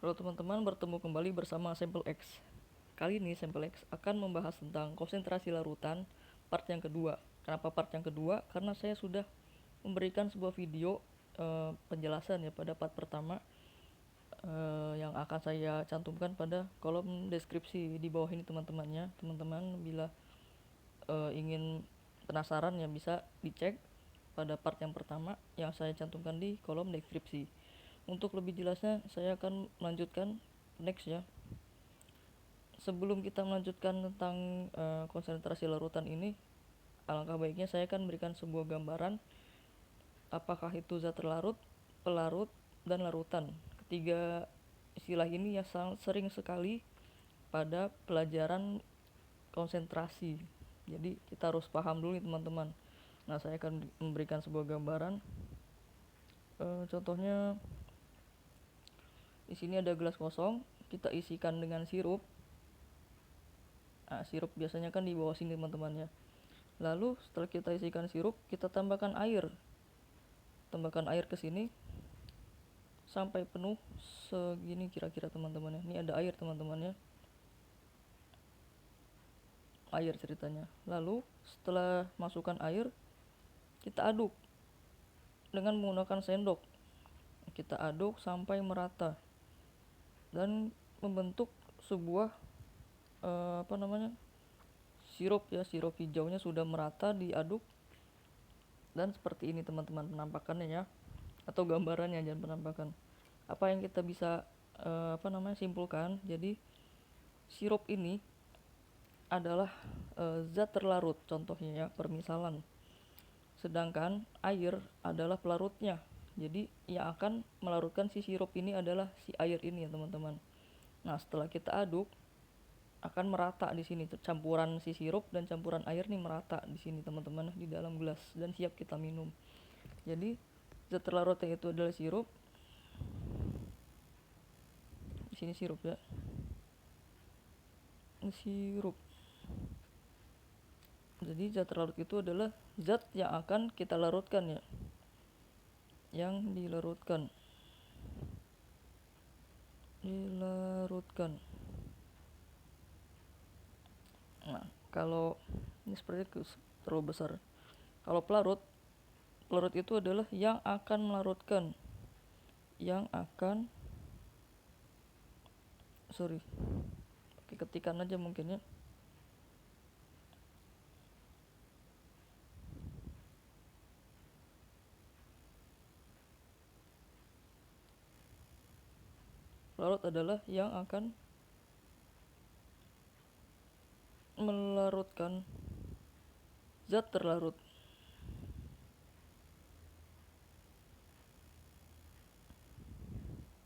Halo teman-teman, bertemu kembali bersama Sampel X. Kali ini Sampel X akan membahas tentang konsentrasi larutan part yang kedua. Kenapa part yang kedua? Karena saya sudah memberikan sebuah video penjelasan ya pada part pertama yang akan saya cantumkan pada kolom deskripsi di bawah ini teman-temannya. Teman-teman bila ingin penasaran ya bisa dicek pada part yang pertama yang saya cantumkan di kolom deskripsi. Untuk lebih jelasnya saya akan melanjutkan next ya. Sebelum kita melanjutkan tentang konsentrasi larutan ini, alangkah baiknya saya akan berikan sebuah gambaran apakah itu zat terlarut, pelarut, dan larutan. Ketiga istilah ini ya sangat sering sekali pada pelajaran konsentrasi. Jadi kita harus paham dulu nih teman-teman. Nah, saya akan memberikan sebuah gambaran. Contohnya di sini ada gelas kosong, kita isikan dengan sirup. Nah, sirup biasanya kan di bawah sini teman-teman ya. Lalu setelah kita isikan sirup, kita tambahkan air. Tambahkan air ke sini sampai penuh segini kira-kira teman-teman ya. Ini ada air teman-teman ya. Air ceritanya. Lalu setelah masukkan air, kita aduk dengan menggunakan sendok. Kita aduk sampai merata dan membentuk sebuah sirup ya. Sirup hijaunya sudah merata diaduk dan seperti ini teman-teman penampakannya ya, atau gambarannya, jangan penampakan. Apa yang kita bisa simpulkan, jadi sirup ini adalah zat terlarut contohnya ya, permisalan. Sedangkan air adalah pelarutnya. Jadi yang akan melarutkan si sirup ini adalah si air ini ya teman-teman. Nah, setelah kita aduk akan merata di sini campuran si sirup dan campuran air nih merata di sini teman-teman di dalam gelas dan siap kita minum. Jadi zat terlarutnya itu adalah sirup. Di sini sirup ya. Ini sirup. Jadi zat terlarut itu adalah zat yang akan kita larutkan ya. Yang dilarutkan. Nah, kalau ini seperti terlalu besar. Kalau pelarut itu adalah yang akan melarutkan. Pakai ketikan aja mungkin ya. Pelarut adalah yang akan melarutkan zat terlarut.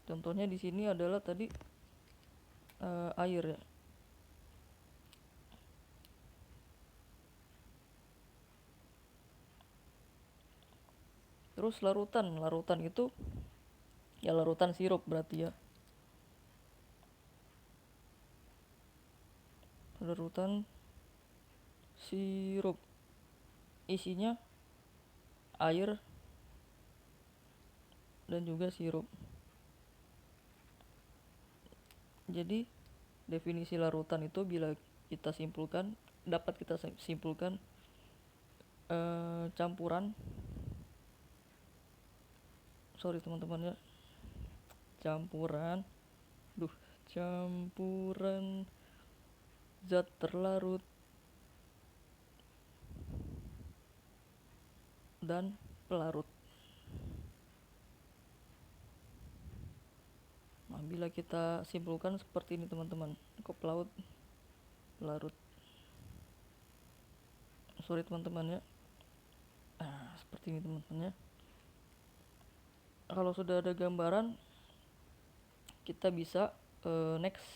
Contohnya di sini adalah tadi air ya. Terus larutan itu ya larutan sirup berarti ya. Larutan sirup isinya air dan juga sirup. Jadi definisi larutan itu bila kita simpulkan, dapat kita simpulkan campuran teman-teman ya, campuran zat terlarut dan pelarut. Nah, bila kita simpulkan seperti ini teman-teman, pelarut teman-teman ya. Nah, seperti ini teman-teman ya. Kalau sudah ada gambaran, kita bisa next.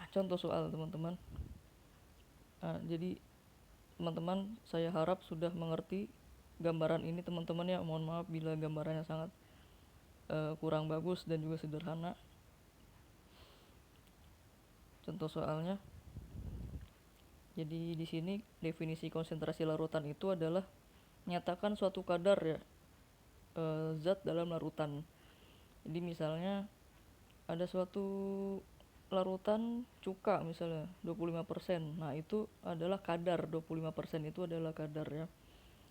Contoh soal teman-teman. Jadi teman-teman, saya harap sudah mengerti gambaran ini teman-teman ya. Mohon maaf bila gambarannya sangat kurang bagus dan juga sederhana. Contoh soalnya. Jadi di sini definisi konsentrasi larutan itu adalah menyatakan suatu kadar ya zat dalam larutan. Jadi misalnya ada suatu larutan cuka misalnya 25%. Nah, itu adalah kadar 25% itu adalah kadar ya.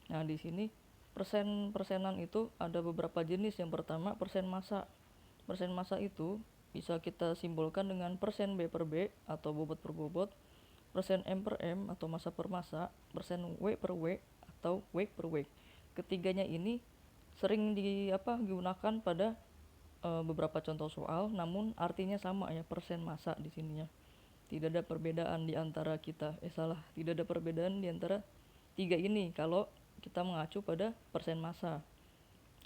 Nah, di sini persenan itu ada beberapa jenis. Yang pertama, persen massa. Persen massa itu bisa kita simbolkan dengan persen B per B atau bobot per bobot, persen M per M atau massa per massa, persen W per W atau weight per weight. Ketiganya ini sering digunakan pada beberapa contoh soal, namun artinya sama ya, persen massa di sini ya. Tidak ada perbedaan di antara tidak ada perbedaan di antara tiga ini kalau kita mengacu pada persen massa.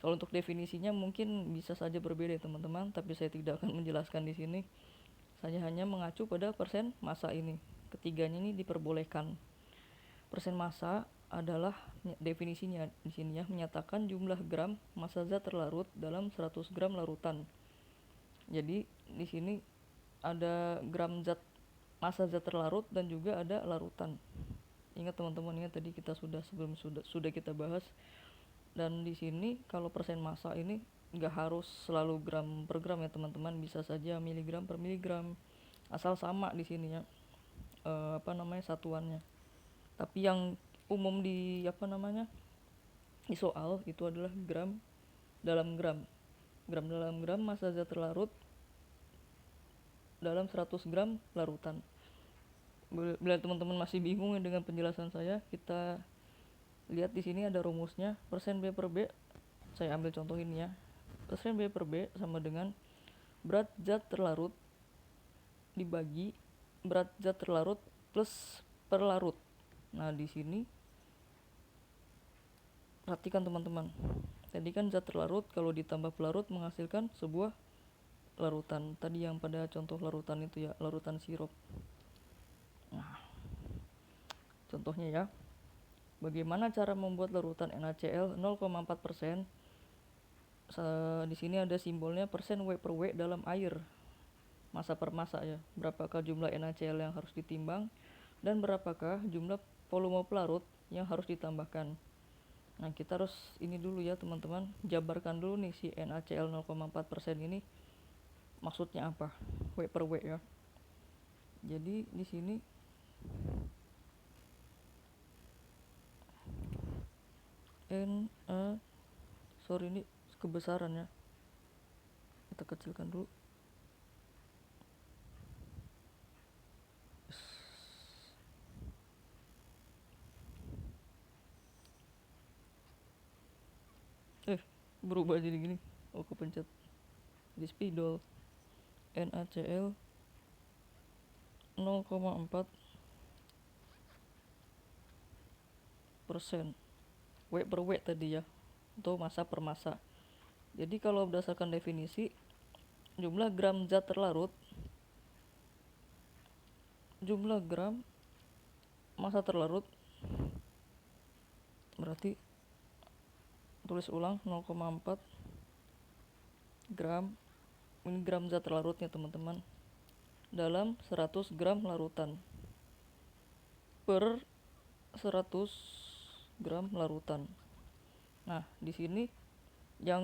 Kalau untuk definisinya mungkin bisa saja berbeda ya teman-teman, tapi saya tidak akan menjelaskan di sini. Saya hanya mengacu pada persen massa ini. Ketiganya ini diperbolehkan. Persen massa adalah definisinya di sini ya, menyatakan jumlah gram massa zat terlarut dalam 100 gram larutan. Jadi di sini ada gram zat massa zat terlarut dan juga ada larutan. Ingat teman-teman, ingat tadi kita sudah kita bahas. Dan di sini kalau persen massa ini nggak harus selalu gram per gram ya teman-teman, bisa saja miligram per miligram, asal sama di sini ya satuannya. Tapi yang umum di di soal itu adalah gram dalam gram. Gram dalam gram massa zat terlarut dalam 100 gram larutan. Bila teman-teman masih bingung dengan penjelasan saya, kita lihat di sini ada rumusnya. Persen B per B, saya ambil contoh ini ya. Persen B per B sama dengan berat zat terlarut dibagi berat zat terlarut plus perlarut. Nah, di sini perhatikan teman-teman. Tadi kan zat terlarut kalau ditambah pelarut menghasilkan sebuah larutan. Tadi yang pada contoh larutan itu ya, larutan sirup. Nah, contohnya ya. Bagaimana cara membuat larutan NaCl 0,4%? Di sini ada simbolnya persen W per W dalam air. Massa per massa ya. Berapakah jumlah NaCl yang harus ditimbang dan berapakah jumlah volume pelarut yang harus ditambahkan. Nah, kita harus ini dulu ya teman-teman, jabarkan dulu nih si NaCl 0,4% ini maksudnya apa? W per W ya. Jadi di sini ini kebesarannya kita kecilkan dulu. Berubah jadi gini. Oh, kepencet di spidol. NaCl 0,4%, W per W tadi ya, atau massa per massa. Jadi kalau berdasarkan definisi, jumlah gram zat terlarut, jumlah gram massa terlarut, berarti tulis ulang 0,4 gram, ini gram zat terlarutnya teman-teman, dalam 100 gram larutan per 100 gram larutan. Nah, di sini yang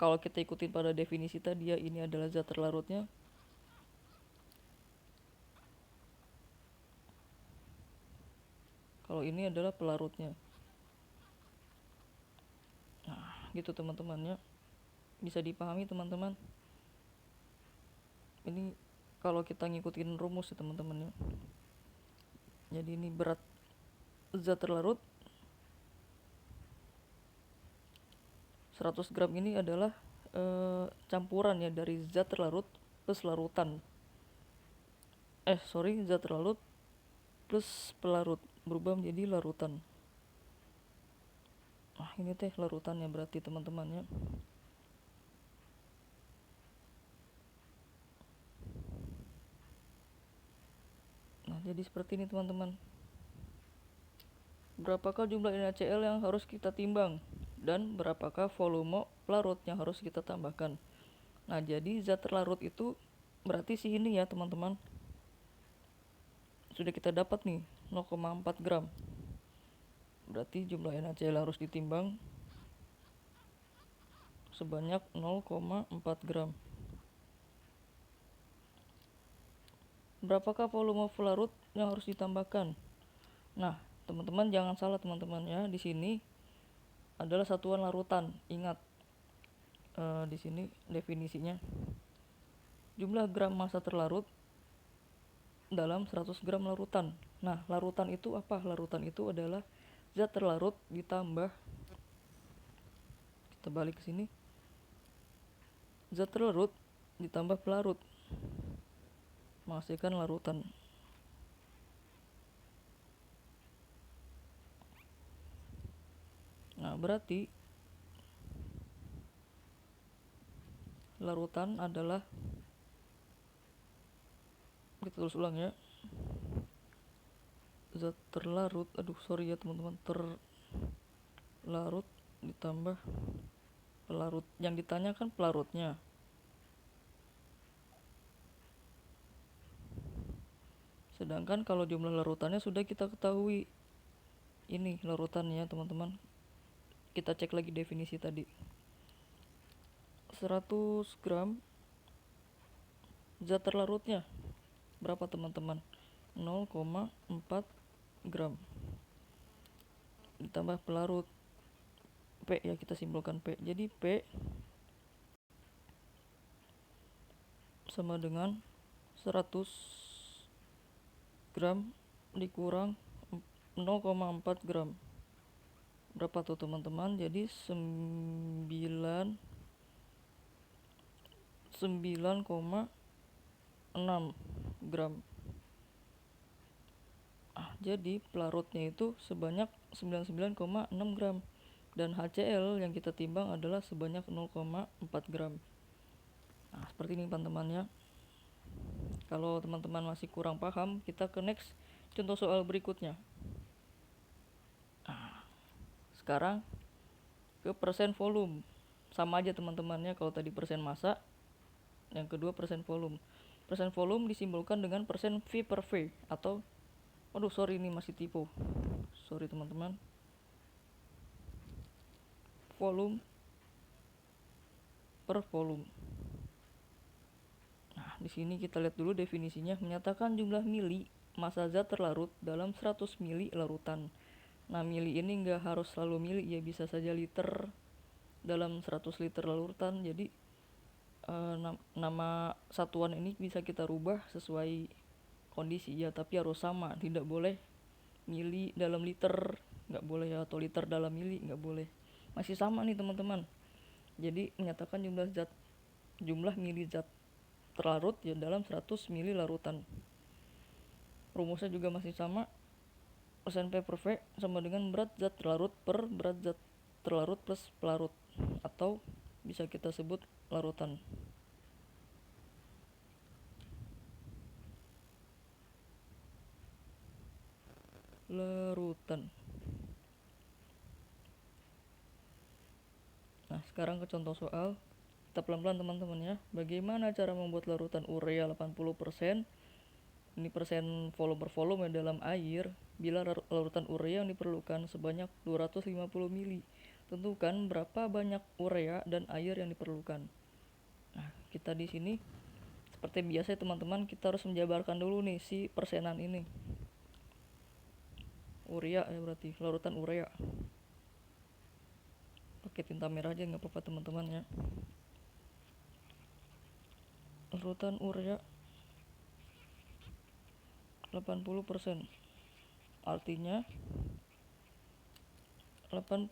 kalau kita ikutin pada definisi tadi ya, ini adalah zat terlarutnya. Kalau ini adalah pelarutnya. Nah, gitu teman-teman ya. Bisa dipahami teman-teman. Ini kalau kita ngikutin rumus ya teman-teman ya. Jadi ini berat zat terlarut 100 gram ini adalah campuran ya dari zat terlarut plus larutan. Zat terlarut plus pelarut berubah menjadi larutan. Nah, ini teh larutannya berarti teman-teman ya. Nah, jadi seperti ini teman-teman. Berapakah jumlah NaCl yang harus kita timbang dan berapakah volume pelarut yang harus kita tambahkan. Nah, jadi zat terlarut itu berarti si ini ya teman-teman. Sudah kita dapat nih 0,4 gram. Berarti jumlah NaCl harus ditimbang sebanyak 0,4 gram. Berapakah volume pelarut yang harus ditambahkan? Nah, teman-teman jangan salah teman-teman ya. Di sini adalah satuan larutan. Ingat di sini definisinya. Jumlah gram massa terlarut dalam 100 gram larutan. Nah, larutan itu apa? Larutan itu adalah zat terlarut ditambah, kita balik ke sini, zat terlarut ditambah pelarut menghasilkan larutan. Nah, berarti larutan adalah, kita tulis ulang ya, zat terlarut, sorry ya teman-teman, terlarut ditambah pelarut. Yang ditanyakan pelarutnya. Sedangkan kalau jumlah larutannya sudah kita ketahui. Ini larutannya teman-teman. Kita cek lagi definisi tadi. 100 gram zat terlarutnya berapa teman-teman? 0,4 gram ditambah pelarut P ya, kita simpulkan P. Jadi P sama dengan 100 gram dikurang 0,4 gram. Berapa tuh teman-teman? Jadi 9,6 gram. Jadi pelarutnya itu sebanyak 99,6 gram. Dan HCl yang kita timbang adalah sebanyak 0,4 gram. Nah, seperti ini teman-teman ya. Kalau teman-teman masih kurang paham, kita ke next contoh soal berikutnya. Sekarang ke persen volume. Sama aja teman-temannya, kalau tadi persen massa, yang kedua persen volume. Persen volume disimbolkan dengan persen V per V atau, sorry ini masih typo. Sorry teman-teman. Volume per volume. Nah, di sini kita lihat dulu definisinya. Menyatakan jumlah mili massa zat terlarut dalam 100 mili larutan. Nah, mili ini nggak harus selalu mili ya, bisa saja liter dalam 100 liter larutan. Jadi nama satuan ini bisa kita rubah sesuai kondisi ya, tapi harus sama. Tidak boleh mili dalam liter, nggak boleh ya, atau liter dalam mili, nggak boleh. Masih sama nih teman-teman. Jadi menyatakan jumlah mili zat terlarut ya dalam 100 mili larutan. Rumusnya juga masih sama. Persen P per V sama dengan berat zat terlarut per berat zat terlarut plus pelarut, atau bisa kita sebut larutan. Nah, sekarang ke contoh soal. Kita pelan-pelan teman-teman ya. Bagaimana cara membuat larutan urea 80%? Ini persen volume per volume dalam air bila larutan urea yang diperlukan sebanyak 250 mili. Tentukan berapa banyak urea dan air yang diperlukan. Nah, kita di sini seperti biasa teman-teman, kita harus menjabarkan dulu nih si persenan ini. Urea ya, berarti larutan urea. Pakai tinta merah aja nggak apa-apa teman-teman ya. Larutan urea 80%. Artinya 80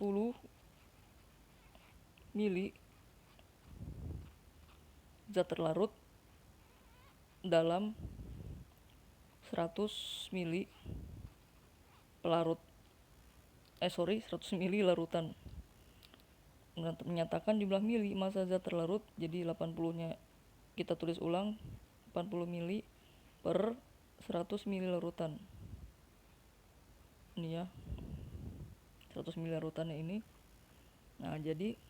mili zat terlarut dalam 100 mili pelarut. 100 mili larutan. Menyatakan jumlah mili massa zat terlarut, jadi 80-nya kita tulis ulang, 80 mili per 100 mili larutan. Ini ya, 100 mili larutannya ini. Nah, jadi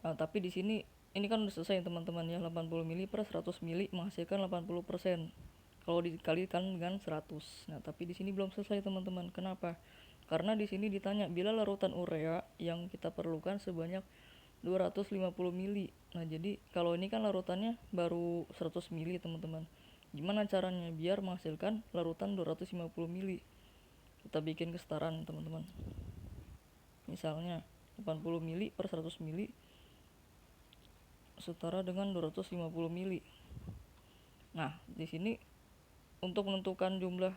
tapi di sini ini kan udah selesai teman-teman ya, 80 mili per 100 mili menghasilkan 80%. Kalau dikalikan dengan 100. Nah, tapi di sini belum selesai teman-teman. Kenapa? Karena di sini ditanya bila larutan urea yang kita perlukan sebanyak 250 mili. Nah, jadi kalau ini kan larutannya baru 100 mili, teman-teman. Gimana caranya biar menghasilkan larutan 250 mili? Kita bikin kesetaraan, teman-teman. Misalnya 80 mili per 100 mili setara dengan 250 mili. Nah, di sini untuk menentukan jumlah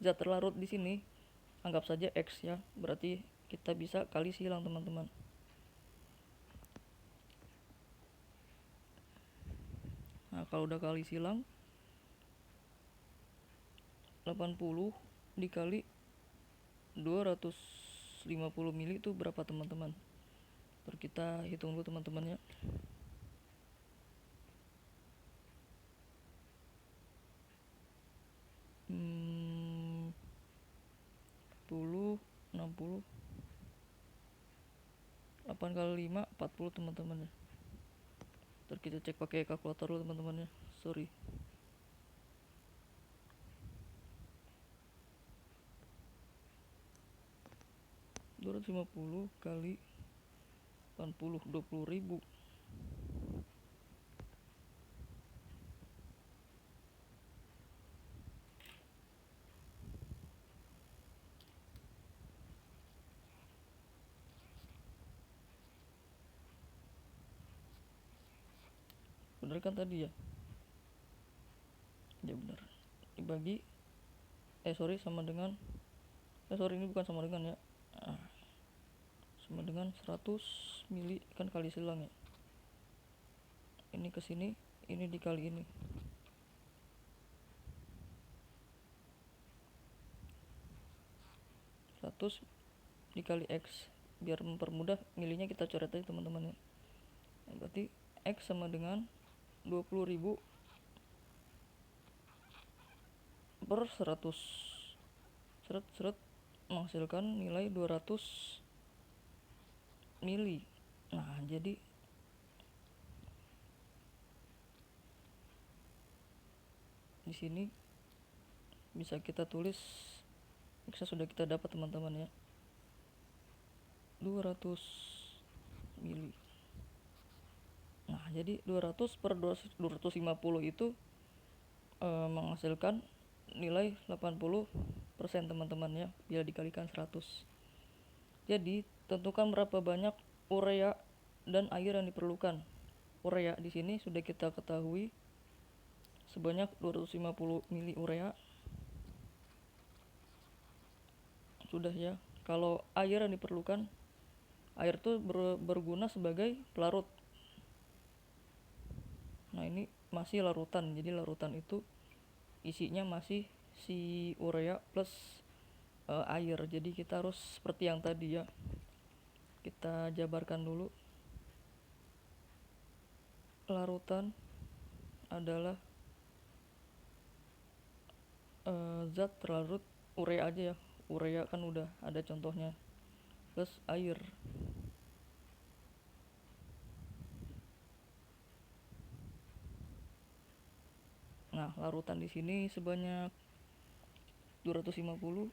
zat terlarut di sini anggap saja X ya. Berarti kita bisa kali silang, teman-teman. Nah, kalau udah kali silang 80 dikali 250 mili itu berapa, teman-teman? Terus kita hitung dulu, teman-teman ya. 10, 60, 8 kali 5, 40, teman-teman ya. Terus kita cek pakai kalkulator dulu, teman-teman ya. Sorry. (250 kali 80, 20.000. Bener kan tadi ya? Ya benar. Dibagi sama dengan ini bukan sama dengan ya. Sama dengan 100 mili kan kali silang ya. Ini ke sini, ini dikali ini. Ratus dikali X. Biar mempermudah milinya kita coret aja, teman-teman ya. Berarti X sama dengan 20.000 per 100. Seret menghasilkan nilai 200 mili. Nah, jadi di sini bisa kita tulis X sudah kita dapat, teman-teman ya. 200 mili. Nah, jadi 200 per 250 itu menghasilkan nilai 80%, teman-teman ya, bila dikalikan 100. Jadi, tentukan berapa banyak urea dan air yang diperlukan. Urea di sini sudah kita ketahui sebanyak 250 mili urea. Sudah ya. Kalau air yang diperlukan, air itu berguna sebagai pelarut. Nah, ini masih larutan. Jadi larutan itu isinya masih si urea plus air. Jadi kita harus seperti yang tadi ya. Kita jabarkan dulu. Larutan adalah zat terlarut urea aja ya. Urea kan udah ada contohnya. Plus air. Nah, larutan di sini sebanyak 250.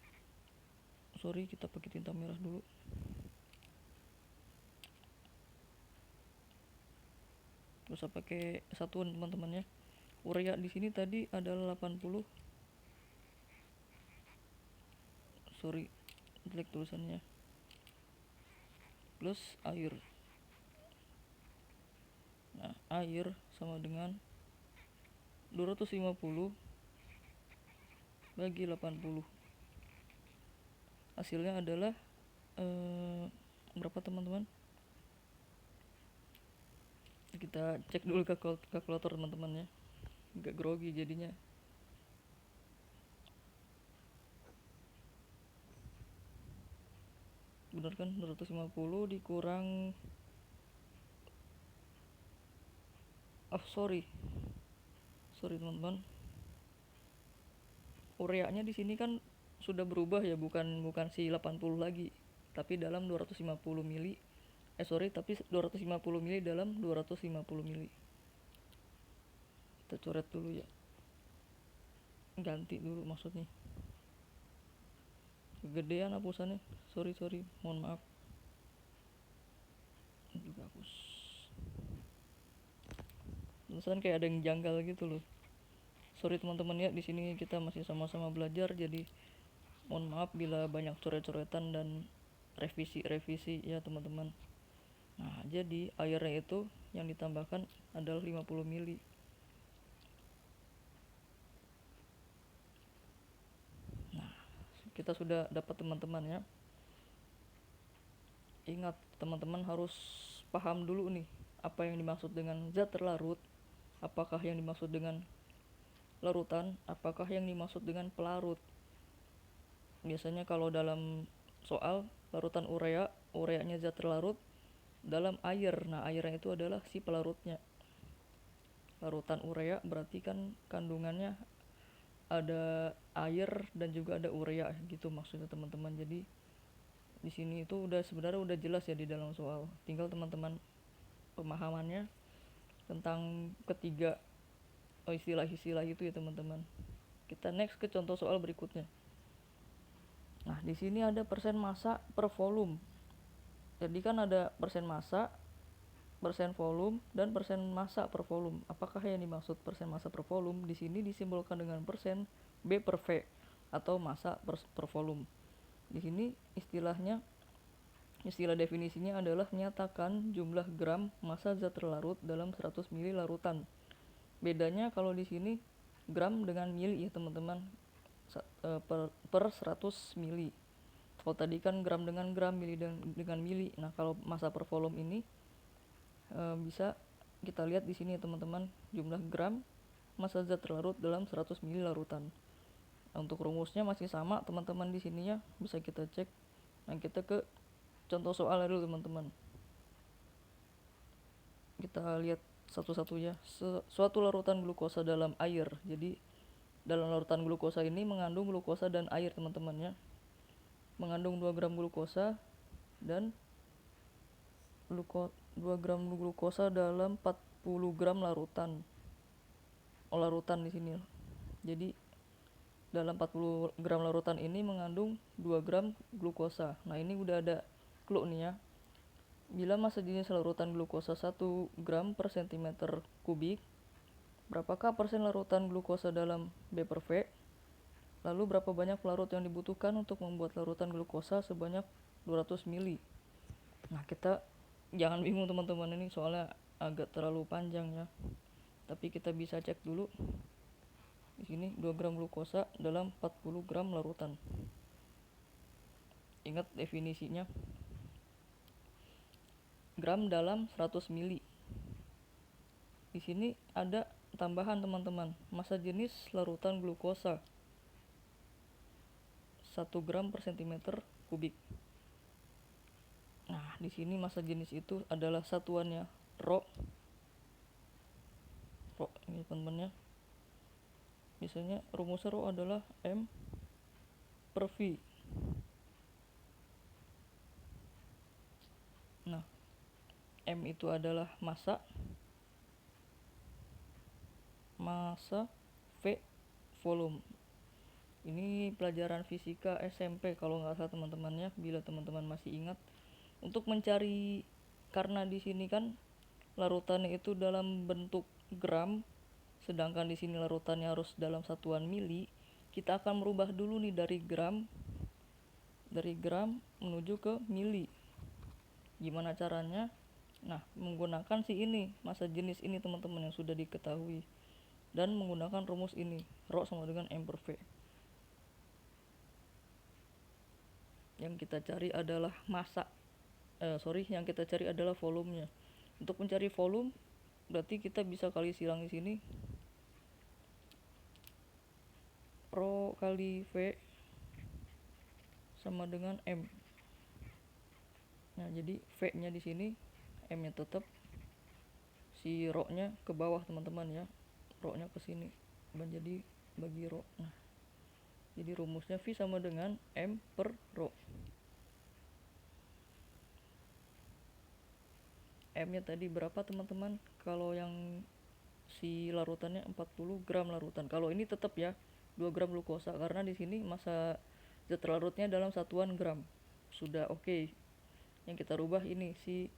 Sorry, kita pakai tinta merah dulu. Terus pakai satuan, teman-teman ya. Urea di sini tadi adalah 80. Sorry, jelek tulisannya. Plus air. Nah, air sama dengan 250 bagi 80. Hasilnya adalah berapa, teman-teman? Kita cek dulu kalkulator, teman-teman ya. Agak grogi jadinya. Benar kan? 250 dikurang sorry teman-teman. Ureanya di sini kan sudah berubah ya, bukan si 80 lagi, tapi dalam 250 mili. Tapi 250 mili dalam 250 mili. Kita coret dulu ya. Ganti dulu maksudnya. kegedean hapusannya, sorry mohon maaf. Juga hapus, tulisan kayak ada yang janggal gitu loh. Sorry teman-teman ya, di sini kita masih sama-sama belajar, jadi mohon maaf bila banyak coret-coretan dan revisi ya teman-teman. Nah, jadi airnya itu yang ditambahkan adalah 50 mili. Nah, kita sudah dapat teman-teman ya. Ingat teman-teman harus paham dulu nih apa yang dimaksud dengan zat terlarut, apakah yang dimaksud dengan larutan, apakah yang dimaksud dengan pelarut. Biasanya kalau dalam soal larutan ureanya zat terlarut dalam air. Nah, airnya itu adalah si pelarutnya. Larutan urea berarti kan kandungannya ada air dan juga ada urea gitu maksudnya teman-teman. Jadi di sini itu sebenarnya udah jelas ya di dalam soal. Tinggal teman-teman pemahamannya tentang ketiga istilah-istilah itu ya teman-teman. Kita next ke contoh soal berikutnya. Nah, di sini ada persen massa per volume. Jadi kan ada persen massa, persen volume, dan persen massa per volume. Apakah yang dimaksud persen massa per volume? Di sini disimbolkan dengan persen B per V atau massa per volume. Di sini istilah definisinya adalah menyatakan jumlah gram massa zat terlarut dalam 100 mili larutan. Bedanya kalau di sini gram dengan mili ya teman-teman, per 100 mili. Kalau tadi kan gram dengan gram, mili dengan mili. Nah, kalau massa per volume ini bisa kita lihat di sini ya teman-teman, jumlah gram massa zat terlarut dalam 100 mili larutan. Untuk rumusnya masih sama teman-teman, di sininya bisa kita cek. Nah, kita ke contoh soal dulu teman-teman. Kita lihat satu-satunya. Suatu larutan glukosa dalam air. Jadi dalam larutan glukosa ini mengandung glukosa dan air teman-teman ya. Mengandung 2 gram glukosa dan 2 gram glukosa dalam 40 gram larutan. Larutan di sini. Jadi dalam 40 gram larutan ini mengandung 2 gram glukosa. Nah, ini udah ada clue nih ya. Bila massa jenis larutan glukosa 1 gram per cm kubik, berapakah persen larutan glukosa dalam B per V? Lalu berapa banyak pelarut yang dibutuhkan untuk membuat larutan glukosa sebanyak 200 mili? Nah, kita jangan bingung teman-teman, ini soalnya agak terlalu panjang ya. Tapi kita bisa cek dulu. Di sini 2 gram glukosa dalam 40 gram larutan. Ingat definisinya. Gram dalam 100 mili. Di sini ada tambahan teman-teman, massa jenis larutan glukosa 1 gram per cm kubik. Nah, di sini massa jenis itu adalah satuannya rho. Ini teman-teman ya. Biasanya rumusnya rho adalah M per V. Nah, M itu adalah massa, V volume. Ini pelajaran fisika SMP kalau nggak salah teman-teman ya, bila teman-teman masih ingat. Untuk mencari, karena di sini kan larutannya itu dalam bentuk gram, sedangkan di sini larutannya harus dalam satuan mili, kita akan merubah dulu nih dari gram menuju ke mili. Gimana caranya? Nah, menggunakan ini massa jenis ini teman-teman yang sudah diketahui, dan menggunakan rumus ini, rho sama dengan M per V. Yang kita cari adalah yang kita cari adalah volumenya. Untuk mencari volume berarti kita bisa kali silang di sini, rho kali V sama dengan M. Nah, jadi V-nya di sini, M-nya tetap, si rho-nya ke bawah teman-teman ya. Rho-nya ke sini. Jadi bagi rho. Nah, jadi rumusnya V sama dengan M per rho. M-nya tadi berapa teman-teman? Kalau yang si larutannya 40 gram larutan. Kalau ini tetap ya 2 gram glukosa, karena di sini massa zat larutnya dalam satuan gram. Sudah oke. Yang kita rubah ini si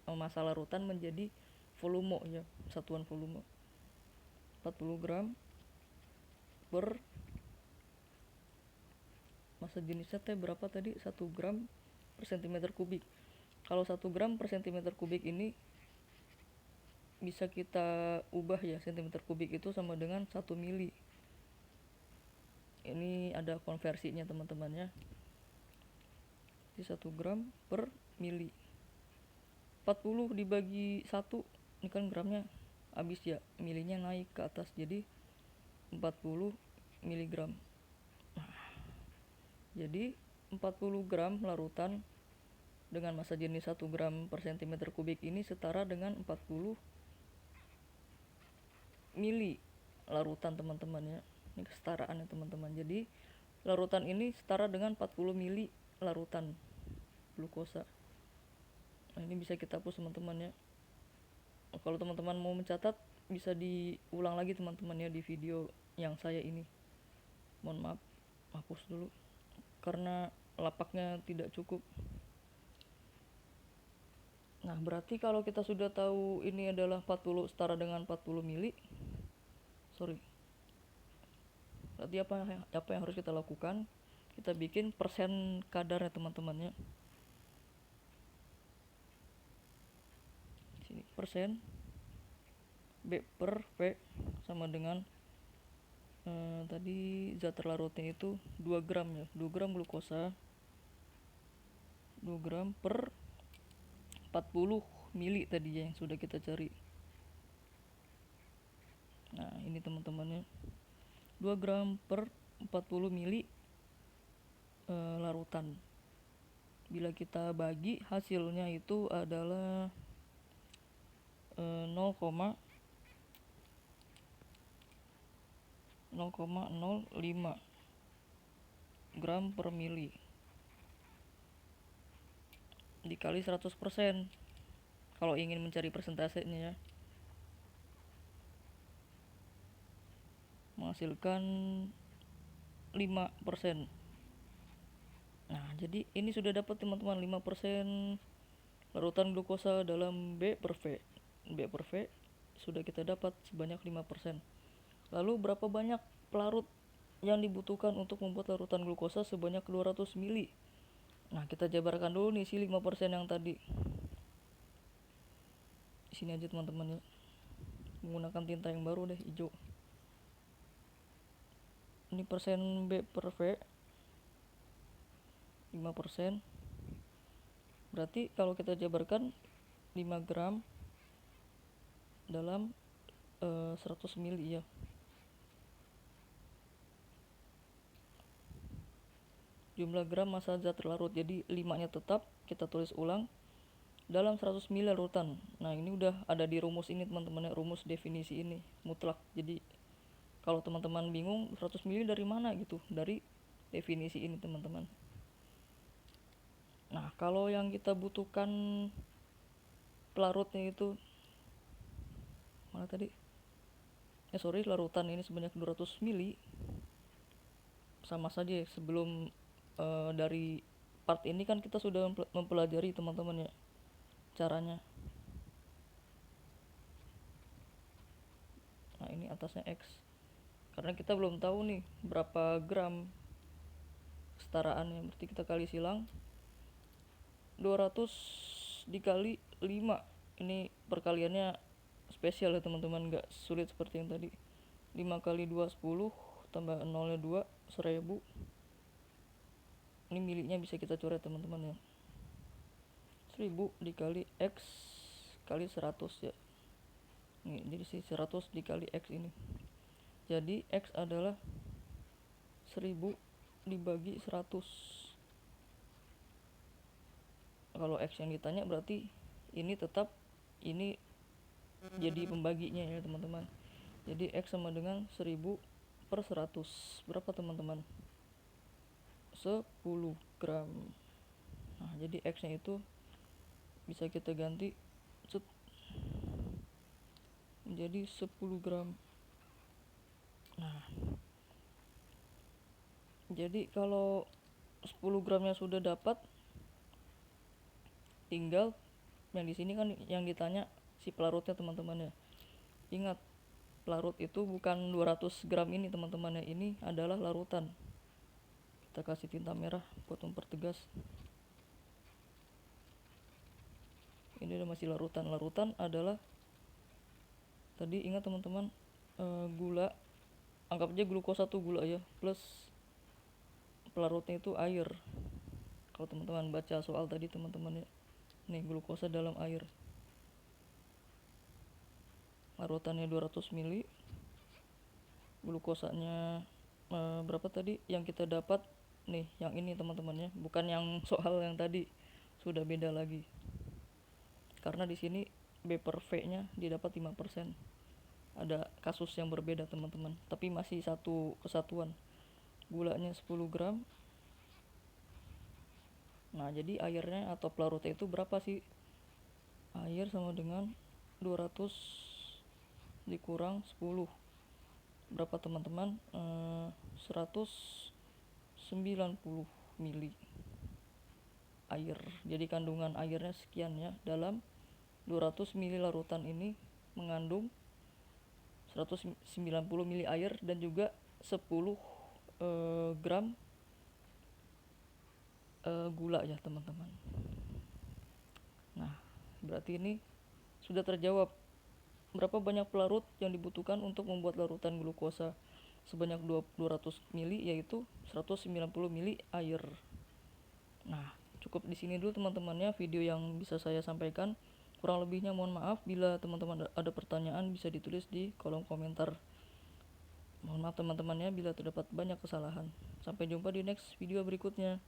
massa larutan menjadi volume ya, satuan volume. 40 gram per massa jenisnya T berapa tadi? 1 gram per cm kubik. Kalau 1 gram per cm kubik ini bisa kita ubah ya, cm kubik itu sama dengan 1 mili. Ini ada konversinya teman-teman ya. Di 1 gram per mili. 40 dibagi 1, ini kan gramnya habis ya, milinya naik ke atas jadi 40 miligram. Jadi 40 gram larutan dengan massa jenis 1 gram per cm kubik ini setara dengan 40 mili larutan teman-teman ya. Ini kesetaraan ya teman-teman. Jadi larutan ini setara dengan 40 mili larutan glukosa. Nah, ini bisa kita hapus teman-teman ya. Kalau teman-teman mau mencatat bisa diulang lagi teman-teman ya di video yang saya ini. Mohon maaf, hapus dulu karena lapaknya tidak cukup. Nah, berarti kalau kita sudah tahu ini adalah 40 setara dengan 40 mili. Berarti apa yang harus kita lakukan? Kita bikin persen kadar ya teman-teman ya. Sini persen B per V sama dengan tadi zat terlarutnya itu 2 gram ya, 2 gram glukosa 2 gram per 40 mili tadi ya yang sudah kita cari. Nah ini teman-temannya 2 gram per 40 mili larutan. Bila kita bagi hasilnya itu adalah 0,05 gram per mili dikali 100% kalau ingin mencari persentasenya ya, menghasilkan 5%. Nah jadi ini sudah dapat teman-teman 5% larutan glukosa dalam B per V sudah kita dapat sebanyak 5%. Lalu berapa banyak pelarut yang dibutuhkan untuk membuat larutan glukosa sebanyak 200 mili? Nah kita jabarkan dulu nih si 5% yang tadi. Di sini aja teman-teman ya, menggunakan tinta yang baru deh, hijau. Ini persen B per V 5%. Berarti kalau kita jabarkan 5 gram dalam 100 mili ya. Jumlah gram massa zat terlarut, jadi 5-nya tetap kita tulis ulang dalam 100 mili larutan. Nah ini udah ada di rumus ini teman-teman ya, rumus definisi ini mutlak. Jadi kalau teman-teman bingung 100 mili dari mana gitu, dari definisi ini teman-teman. Nah kalau yang kita butuhkan pelarutnya itu mana tadi? Larutan ini sebanyak 200 mili. Sama saja ya, sebelum dari part ini kan kita sudah mempelajari teman-teman ya caranya. Nah ini atasnya X karena kita belum tahu nih berapa gram setaraannya, berarti kita kali silang 200 dikali 5. Ini perkaliannya spesial ya teman-teman, gak sulit seperti yang tadi. 5 kali 2 10 tambah 0 nya 2 1000. Ini milinya bisa kita coret teman-teman ya, 1000 dikali X kali 100 ya. Ini jadi si 100 dikali X ini, jadi X adalah 1000 dibagi 100. Kalau X yang ditanya berarti ini tetap ini jadi pembaginya ya teman-teman. Jadi X sama dengan 1000 per 100. Berapa teman-teman? 10 gram. Nah jadi X nya itu bisa kita ganti menjadi 10 gram. Nah jadi kalau 10 gramnya sudah dapat, tinggal yang di sini kan yang ditanya si pelarutnya teman-teman ya. Ingat, pelarut itu bukan 200 gram ini teman-teman ya, ini adalah larutan. Kita kasih tinta merah buat mempertegas. Ini udah masih larutan. Larutan adalah tadi, ingat teman-teman, gula, anggap aja glukosa tuh gula ya, plus pelarutnya itu air. Kalau teman-teman baca soal tadi teman-teman ya, nih glukosa dalam air, larutannya 200 ml, glukosanya berapa tadi yang kita dapat nih, yang ini teman-teman ya, bukan yang soal yang tadi, sudah beda lagi karena di sini B per V nya didapat 5%. Ada kasus yang berbeda teman-teman, tapi masih satu kesatuan, gulanya 10 gram. Nah jadi airnya atau pelarutnya itu berapa sih? Air sama dengan 200 dikurang 10 berapa teman-teman? 190 mili air. Jadi kandungan airnya sekian ya. Dalam 200 mili larutan ini mengandung 190 mili air dan juga 10 gram gula ya teman-teman. Nah berarti ini sudah terjawab berapa banyak pelarut yang dibutuhkan untuk membuat larutan glukosa sebanyak 200 mili, yaitu 190 mili air. Nah cukup di sini dulu teman-temannya video yang bisa saya sampaikan. Kurang lebihnya mohon maaf. Bila teman-teman ada pertanyaan bisa ditulis di kolom komentar. Mohon maaf teman-temannya bila terdapat banyak kesalahan. Sampai jumpa di next video berikutnya.